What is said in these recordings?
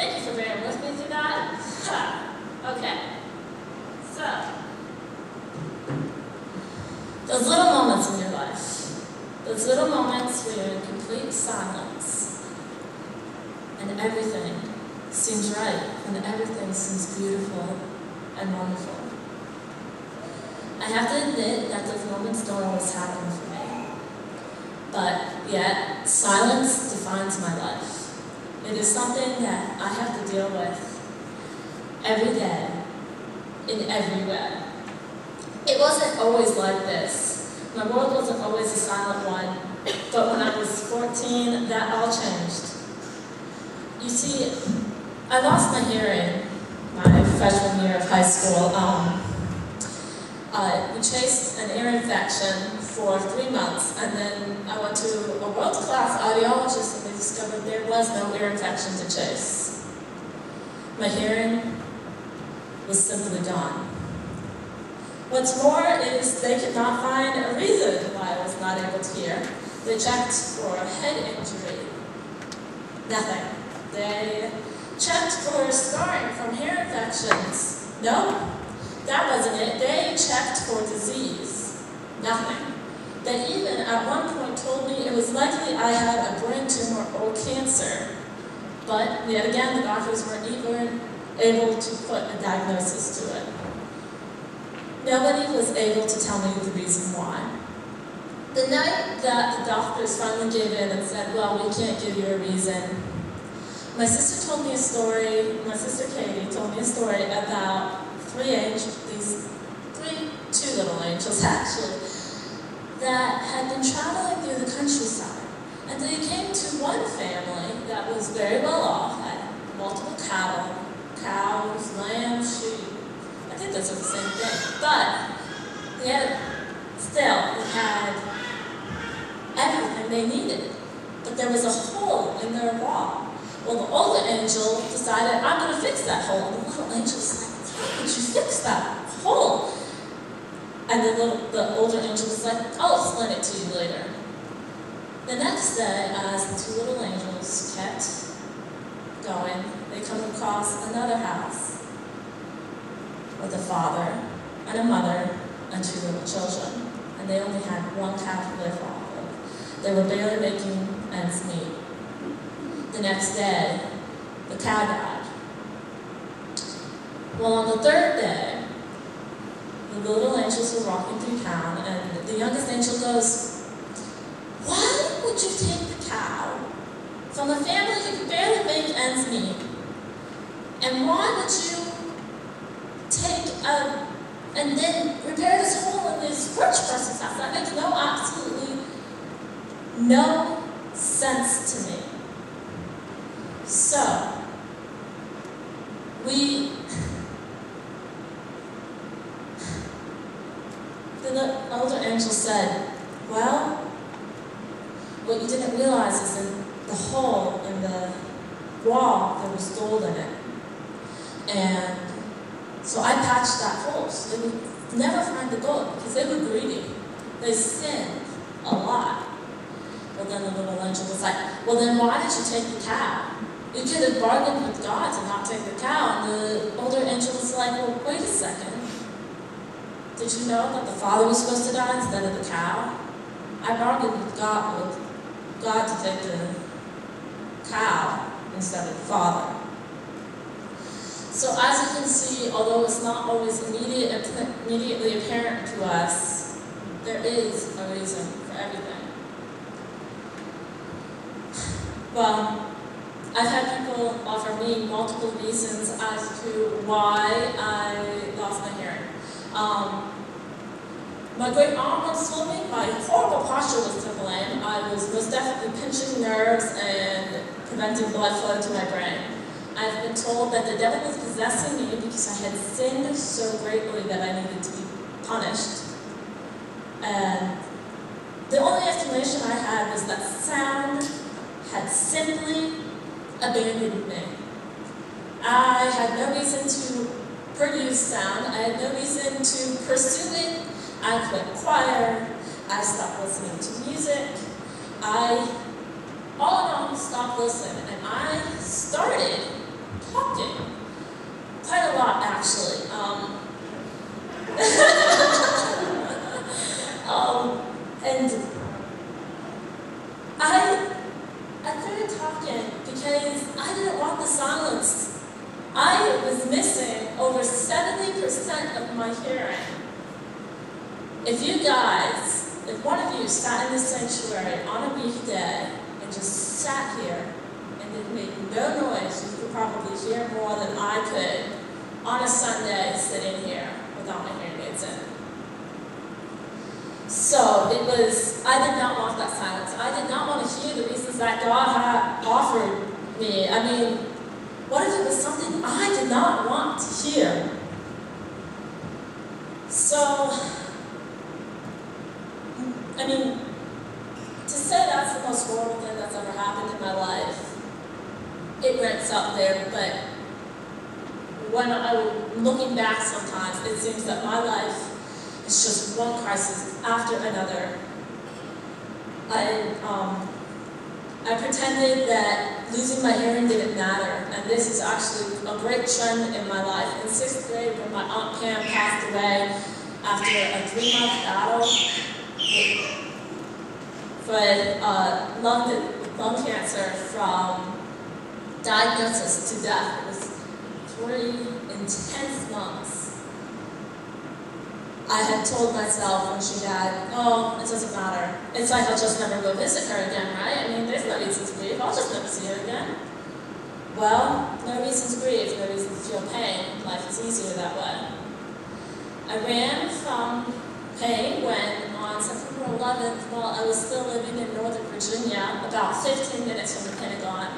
Thank you for bearing with me through that. Okay. So, those little moments in your life, those little moments where you're in complete silence, and everything seems right, and everything seems beautiful and wonderful. I have to admit that those moments don't always happen for me. But yet, silence defines my life. It is something that I have to deal with every day, in every way. It wasn't always like this. My world wasn't always a silent one, but when I was 14, that all changed. You see, I lost my hearing my freshman year of high school. We chased an ear infection for 3 months, and then I went to a world-class audiologist and they discovered there was no ear infection to chase. My hearing was simply gone. What's more is they could not find a reason why I was not able to hear. They checked for a head injury. Nothing. They checked for scarring from hair infections. No, that wasn't it. They checked for disease. Nothing. They even at one point told me it was likely I had a brain tumor or cancer. But yet again, the doctors weren't even able to put a diagnosis to it. Nobody was able to tell me the reason why. The night that the doctors finally gave in and said, well, we can't give you a reason, my sister told me a story, my sister Katie told me a story about two little angels actually, that had been traveling through the countryside. And they came to one family that was very well off, had multiple cattle, cows, lambs, sheep. I think those are the same thing. But they had everything they needed. But there was a hole in their wall. Well, the older angel decided, I'm going to fix that hole. And the little angel's like, how would you fix that hole? And the older angel was like, I'll explain it to you later. The next day, as the two little angels kept going, they come across another house with a father and a mother and two little children. And they only had one cow to live off of. They were barely making ends meet. The next day, the cow died. Well, on the third day, the little angels were walking through town, and the youngest angel goes, why would you take the cow from a family who could barely make ends meet, and why would you and then repair this hole in this rich person's house? That makes absolutely no sense to me. So, the older angel said, well, what you didn't realize is in the hole in the wall, there was gold in it. And so I patched that hole so they would never find the gold because they were greedy. They sinned a lot. Well, then the little angel was like, well, then why did you take the cow? You could have bargained with God to not take the cow. And the older angel was like, well, wait a second. Did you know that the father was supposed to die instead of the cow? I bargained with God to take the cow instead of the father. So as you can see, although it's not always immediately apparent to us, there is a reason for everything. Well, I've had people offer me multiple reasons as to why I lost my hearing. My great aunt once told me my horrible posture was to blame. I was most definitely pinching nerves and preventing blood flow to my brain. I've been told that the devil was possessing me because I had sinned so greatly that I needed to be punished. And the only explanation I had was that sound had simply abandoned me. I had no reason to produce sound. I had no reason to pursue it. I quit choir. I stopped listening to music. I, all in all, stopped listening. And I started talking. Quite a lot, actually. And I started talking because I didn't want the silence. I was missing over 70% of my hearing. If one of you sat in the sanctuary on a weekday and just sat here and it made no noise, you could probably hear more than I could on a Sunday sitting here without my hearing aids in. So I did not want that silence. I did not want to hear the reasons that God had offered me. I mean, what if it was something I did not want to hear? So, I mean, to say that's the most horrible thing that's ever happened in my life, it ranks up there, but when I'm looking back sometimes, it seems that my life is just one crisis after another. I pretended that losing my hearing didn't matter, and this is actually a great trend in my life. In 6th grade, when my Aunt Pam passed away after a 3-month battle for lung cancer from diagnosis to death, it was 3 intense months. I had told myself when she died, oh, it doesn't matter. It's like I'll just never go visit her again, right? I mean, there's no reason to grieve. I'll just never see her again. Well, no reason to grieve, no reason to feel pain. Life is easier that way. I ran from pain when on September 11th, while I was still living in Northern Virginia, about 15 minutes from the Pentagon,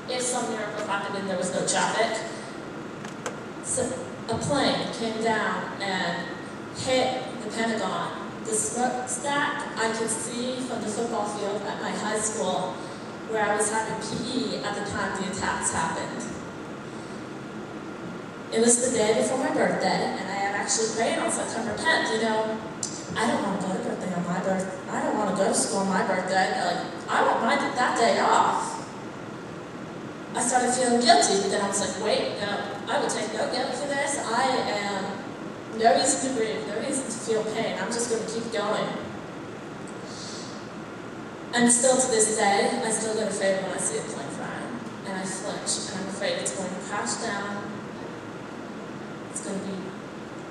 if some miracle happened and there was no traffic, so a plane came down and hit the Pentagon. The smokestack I could see from the football field at my high school where I was having PE at the time the attacks happened. It was the day before my birthday, and I had actually prayed on September 10th, you know, I don't want to go to birthday on my birthday. I don't want to go to school on my birthday. I want that day off. I started feeling guilty, but then I was like, wait, no, I will take no guilt for this. I am no reason to grieve, no reason to feel pain. I'm just going to keep going. And still to this day, I still get afraid when I see a plane flying. And I flinch, and I'm afraid it's going to crash down. It's going to be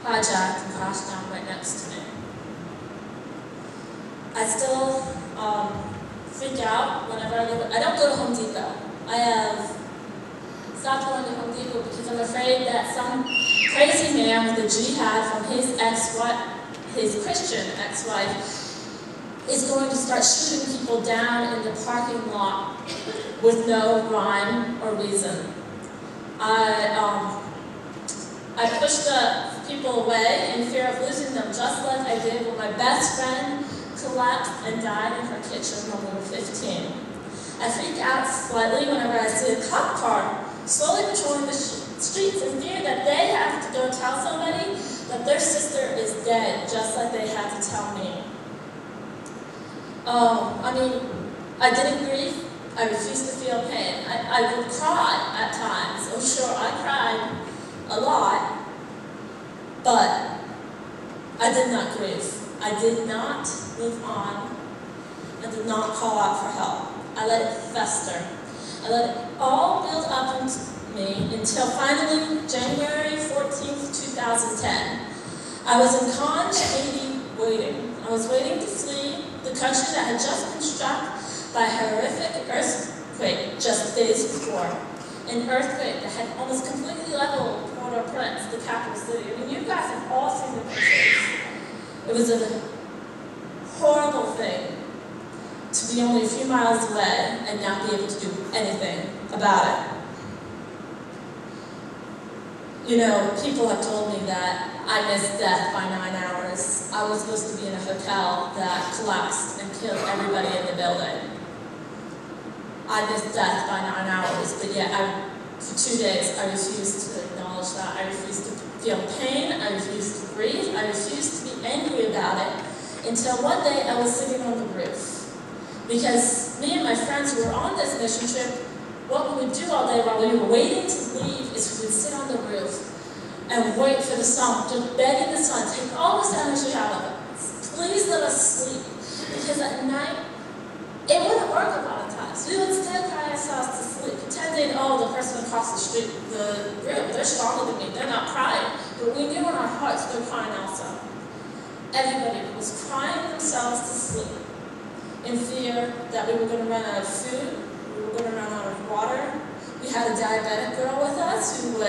hijacked and crash down right next to me. I still freak out whenever I don't go to Home Depot. I have stopped going to Home Depot because I'm afraid that some crazy man with a jihad from his ex-wife, his Christian ex-wife, is going to start shooting people down in the parking lot with no rhyme or reason. I pushed the people away in fear of losing them, just like I did when my best friend collapsed and died in her kitchen when we were 15. I freak out slightly whenever I see a cop car slowly patrolling the streets in fear that they have to go tell somebody that their sister is dead, just like they had to tell me. I mean, I didn't grieve. I refused to feel pain. I would cry at times. Oh, sure, I cried a lot, but I did not grieve. I did not move on. I did not call out for help. I let it fester. I let it all build up into me until finally January 14th, 2010. I was in Conch, Haiti, waiting. I was waiting to flee the country that had just been struck by a horrific earthquake just days before. An earthquake that had almost completely leveled Port-au-Prince, the capital city. I mean, you guys have all seen the pictures. It was a horrible thing to be only a few miles away and not be able to do anything about it. You know, people have told me that I missed death by 9 hours. I was supposed to be in a hotel that collapsed and killed everybody in the building. I missed death by 9 hours, but yet for 2 days I refused to acknowledge that. I refused to feel pain, I refused to grieve, I refused to be angry about it, until one day I was sitting on the roof. Because me and my friends who were on this mission trip what we would do all day while we were waiting to leave is we would sit on the roof and wait for the sun, just begging the sun, take all this energy out of us. Please let us sleep. Because at night, it wouldn't work a lot of times. We would still cry ourselves to sleep, pretending, oh, the person across the street, the group, they're stronger than me, they're not crying. But we knew in our hearts they're crying also. Everybody was crying themselves to sleep in fear that we were going to run out of food, we were going to run out of water. We had a diabetic girl with us who would